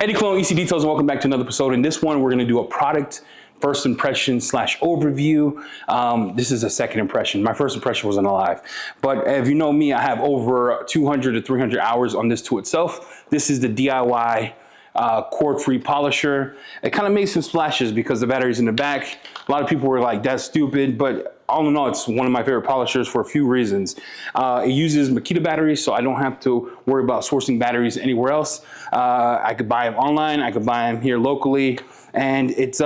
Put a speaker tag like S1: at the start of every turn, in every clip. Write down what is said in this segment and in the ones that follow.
S1: Eddie Cologne, EC Details, and welcome back to another episode. In this one, we're going to do a product first impression / overview. This is a second impression. My first impression wasn't alive, but if you know me, I have over 200 to 300 hours on this tool itself. This is the DIY cord-free polisher. It kind of made some splashes because the battery's in the back. A lot of people were like, that's stupid, but all in all, it's one of my favorite polishers for a few reasons. It uses Makita batteries, so I don't have to worry about sourcing batteries anywhere else. I could buy them online, I could buy them here locally, and it's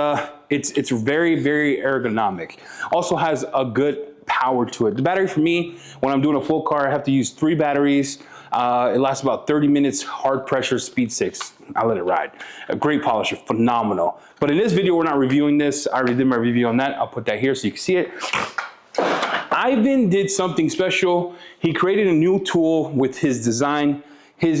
S1: very, very ergonomic. Also has a good power to it. The battery for me, when I'm doing a full car, I have to use 3 batteries. It lasts about 30 minutes, hard pressure, speed 6. I let it ride. A great polisher, phenomenal. But in this video, we're not reviewing this. I already did my review on that. I'll put that here so you can see it. Ivan did something special. He created a new tool with his design, his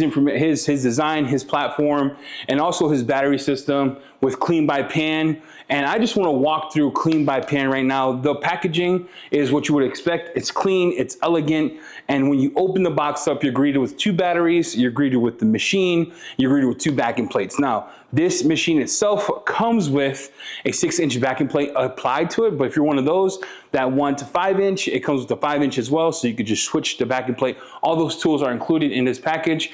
S1: design, his platform, and also his battery system with Clean by Pan. And I just want to walk through Clean by Pan right now. The packaging is what you would expect. It's clean, it's elegant, and when you open the box up, you're greeted with 2 batteries, you're greeted with the machine, you're greeted with 2 backing plates. Now, this machine itself comes with a 6-inch backing plate applied to it, but if you're one of those that 1 to 5 inch, it comes with a 5-inch as well, so you could just switch the backing plate. All those tools are included in this package.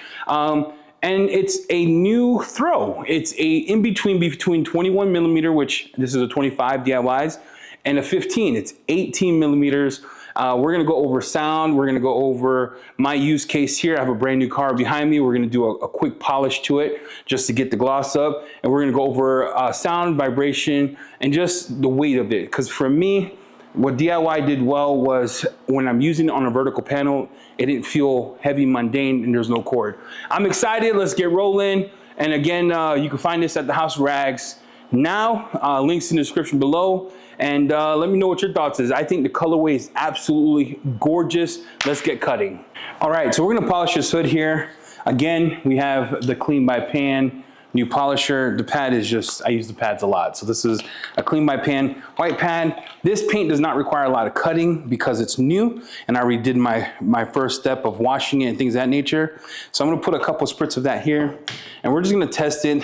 S1: And it's a new throw. It's a in-between between 21 millimeter, which this is a 25 DIYs, and a 15. It's 18 millimeters. We're gonna go over sound. We're gonna go over my use case here. I have a brand new car behind me. We're gonna do a quick polish to it just to get the gloss up. And we're gonna go over sound, vibration, and just the weight of it. Because for me, what DIY did well was when I'm using it on a vertical panel, it didn't feel heavy, mundane, and there's no cord. I'm excited, let's get rolling. And again, you can find this at the House Rags now. Links in the description below. And let me know what your thoughts is. I think the colorway is absolutely gorgeous. Let's get cutting. All right, so we're gonna polish this hood here. Again, we have the Clean by Pan new polisher. The pad is just, I use the pads a lot. So this is a Clean by Pan white pad. This paint does not require a lot of cutting because it's new, and I already did my first step of washing it and things of that nature. So I'm gonna put a couple spritz of that here, and we're just gonna test it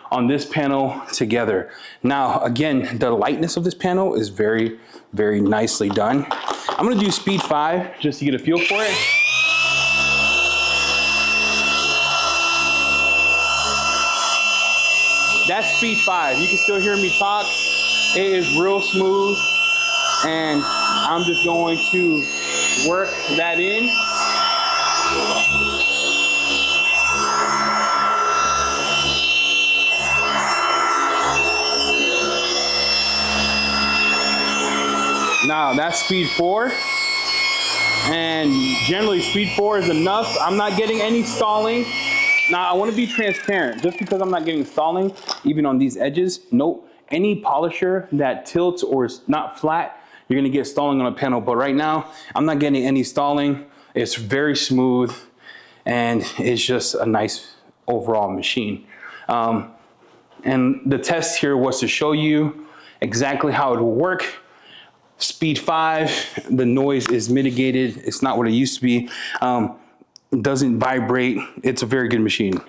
S1: on this panel together. Now, again, the lightness of this panel is very, very nicely done. I'm gonna do speed 5 just to get a feel for it. That's speed 5. You can still hear me talk. It is real smooth, and I'm just going to work that in. Now that's speed 4, and generally speed 4 is enough. I'm not getting any stalling. Now I want to be transparent. Just because I'm not getting stalling, even on these edges, nope. Any polisher that tilts or is not flat, you're gonna get stalling on a panel. But right now, I'm not getting any stalling. It's very smooth, and it's just a nice overall machine. And the test here was to show you exactly how it will work. Speed 5, the noise is mitigated. It's not what it used to be. It doesn't vibrate. It's a very good machine.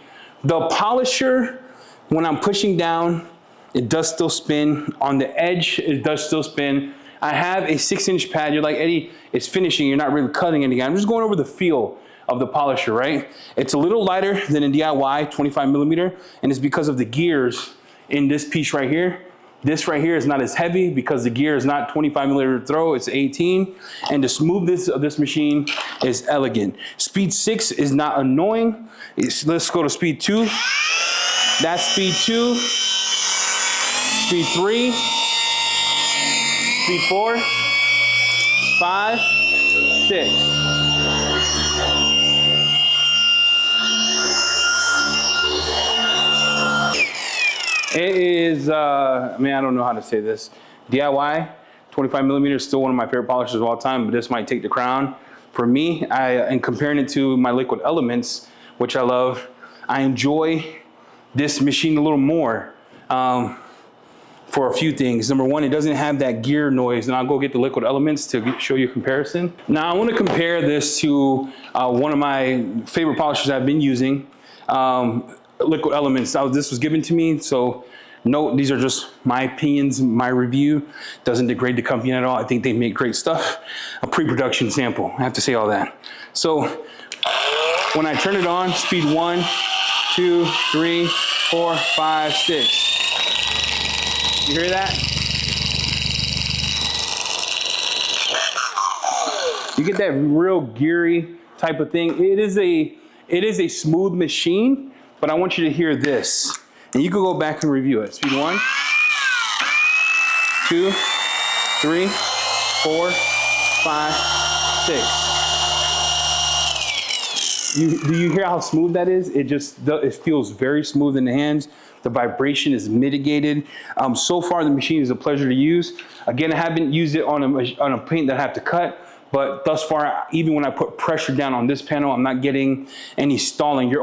S1: The polisher, when I'm pushing down, it does still spin. On the edge, it does still spin. I have a 6-inch pad. You're like, Eddie, it's finishing. You're not really cutting anything. I'm just going over the feel of the polisher, right? It's a little lighter than a DIY 25 millimeter, and it's because of the gears in this piece right here. This right here is not as heavy because the gear is not 25 millimeter throw, it's 18. And the smoothness of this machine is elegant. Speed 6 is not annoying. Let's go to speed 2. That's speed 2. Speed 3. Speed 4. 5. 6. It is, I mean, I don't know how to say this. DIY, 25 millimeter is still one of my favorite polishers of all time, but this might take the crown. For me, and comparing it to my Liquid Elements, which I love, I enjoy this machine a little more. for a few things. Number one, it doesn't have that gear noise, and I'll go get the Liquid Elements to show you a comparison. Now I want to compare this to one of my favorite polishers I've been using. Liquid Elements. This was given to me, so no, these are just my opinions. My review doesn't degrade the company at all. I think they make great stuff. A pre-production sample, I have to say all that. So when I turn it on, speed 1, 2, 3, 4, 5, 6. You hear that? You get that real geary type of thing. It is a smooth machine, but I want you to hear this. And you can go back and review it. Speed 1, 2, 3, 4, 5, 6. Do you hear how smooth that is? It feels very smooth in the hands. The vibration is mitigated. So far, the machine is a pleasure to use. Again, I haven't used it on a paint that I have to cut, but thus far, even when I put pressure down on this panel, I'm not getting any stalling.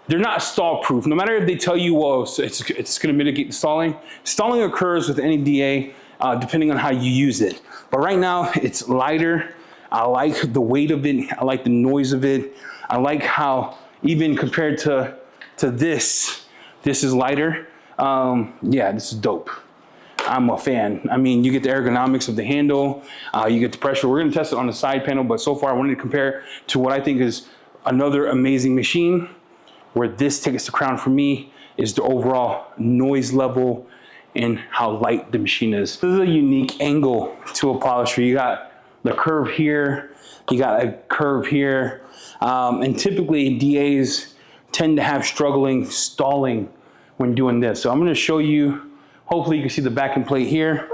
S1: They're not stall proof. No matter if they tell you, well, it's gonna mitigate the stalling. Stalling occurs with any DA, depending on how you use it. But right now, it's lighter. I like the weight of it. I like the noise of it. I like how, even compared to this is lighter. Yeah, this is dope. I'm a fan. I mean, you get the ergonomics of the handle, you get the pressure. We're gonna test it on the side panel, but so far I wanted to compare to what I think is another amazing machine. Where this takes the crown for me is the overall noise level and how light the machine is. This is a unique angle to a polisher. You got the curve here, you got a curve here, and typically DAs tend to have stalling when doing this. So I'm gonna show you, hopefully you can see the backing plate here.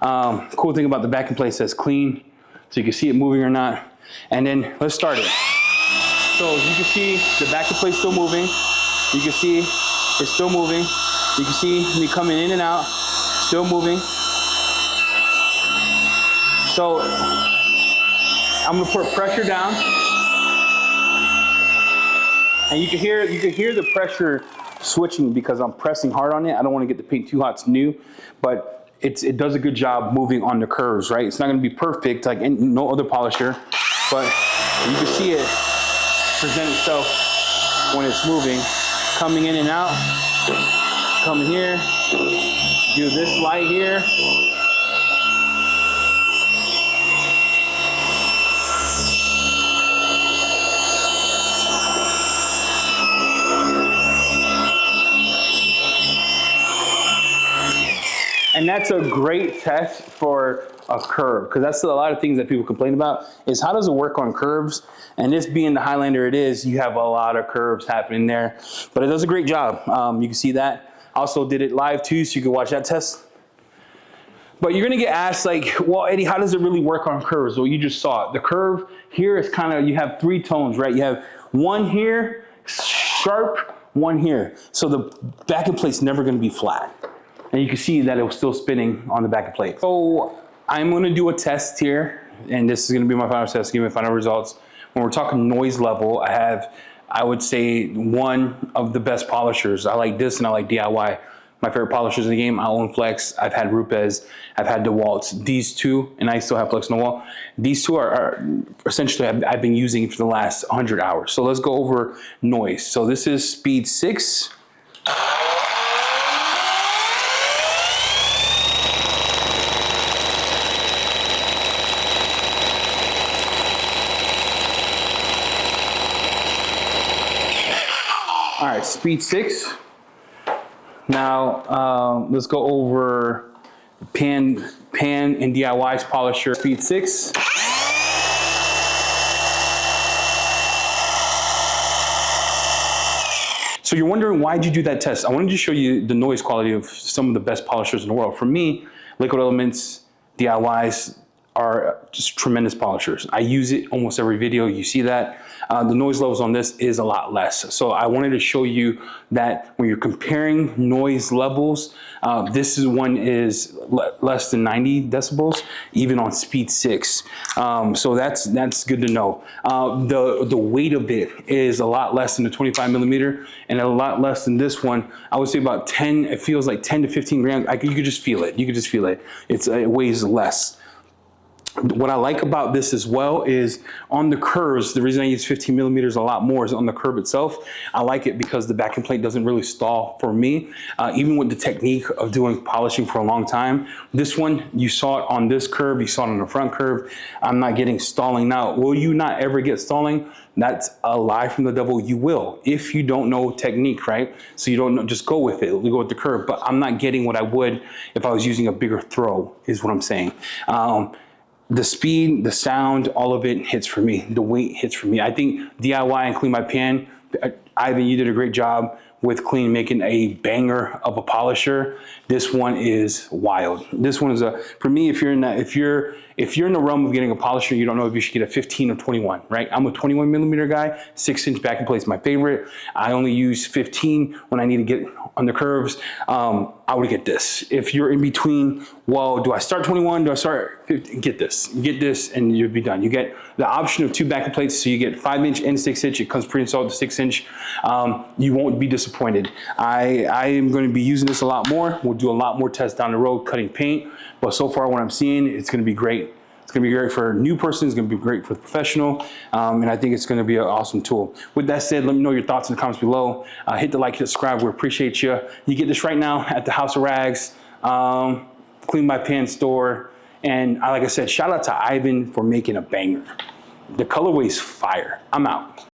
S1: Cool thing about the backing plate says clean, so you can see it moving or not. And then let's start it. So you can see the backing plate's still moving. You can see it's still moving. You can see me coming in and out, still moving. So I'm gonna put pressure down. And you can hear the pressure switching because I'm pressing hard on it. I don't want to get the paint too hot, it's new, but it does a good job moving on the curves, right? It's not gonna be perfect like no other polisher, but you can see it present itself when it's moving, coming in and out, coming here, do this light here. And that's a great test for a curve, because that's a lot of things that people complain about is how does it work on curves? And this being the Highlander it is, you have a lot of curves happening there, but it does a great job. You can see that. I also did it live too, so you can watch that test. But you're gonna get asked like, well, Eddie, how does it really work on curves? Well, you just saw it. The curve here is kind of, you have 3 tones, right? You have one here, sharp, one here. So the backing plate's never gonna be flat. And you can see that it was still spinning on the backing plate. So I'm gonna do a test here, and this is gonna be my final test, give me final results. When we're talking noise level, I would say one of the best polishers. I like this and I like DIY. My favorite polishers in the game, I own Flex, I've had Rupes, I've had DeWalt's. These two, and I still have Flex on the wall. These two are essentially, I've been using for the last 100 hours. So let's go over noise. So this is speed 6. All right, speed 6. Now let's go over pan and DIY's polisher. Speed 6. So you're wondering why did you do that test? I wanted to show you the noise quality of some of the best polishers in the world. For me, Liquid Elements, DIYs are just tremendous polishers. I use it almost every video, you see that. The noise levels on this is a lot less. So I wanted to show you that when you're comparing noise levels, this one is less than 90 decibels, even on speed 6. So that's good to know. The weight of it is a lot less than the 25 millimeter and a lot less than this one. I would say about 10, it feels like 10 to 15 grams. You could just feel it. You could just feel it. It weighs less. What I like about this as well is on the curves, the reason I use 15 millimeters a lot more is on the curve itself. I like it because the backing plate doesn't really stall for me. Even with the technique of doing polishing for a long time, this one, you saw it on this curve, you saw it on the front curve. I'm not getting stalling. Now, will you not ever get stalling? That's a lie from the devil. You will, if you don't know technique, right? So you don't know, just go with it. We go with the curve, but I'm not getting what I would if I was using a bigger throw, is what I'm saying. The speed, the sound, all of it hits for me. The weight hits for me. I think DIY and Clean My Pan, Ivan, you did a great job with Clean making a banger of a polisher. This one is wild. This one is for me, if you're in the realm of getting a polisher, you don't know if you should get a 15 or 21, right? I'm a 21 millimeter guy. 6-inch backing plate is my favorite. I only use 15 when I need to get on the curves. I would get this. If you're in between, well, do I start 21? Do I start 15? Get this, and you'll be done. You get the option of 2 backing plates, so you get 5-inch and 6-inch. It comes pre-installed to 6-inch. You won't be disappointed. I am going to be using this a lot more. We'll do a lot more tests down the road, cutting paint. But so far, what I'm seeing, it's going to be great. It's going to be great for a new person. It's going to be great for the professional. And I think it's going to be an awesome tool. With that said, let me know your thoughts in the comments below. Hit the like, hit subscribe. We appreciate you. You get this right now at the House of Rags, Clean My Pan store. And like I said, shout out to Ivan for making a banger. The colorway is fire. I'm out.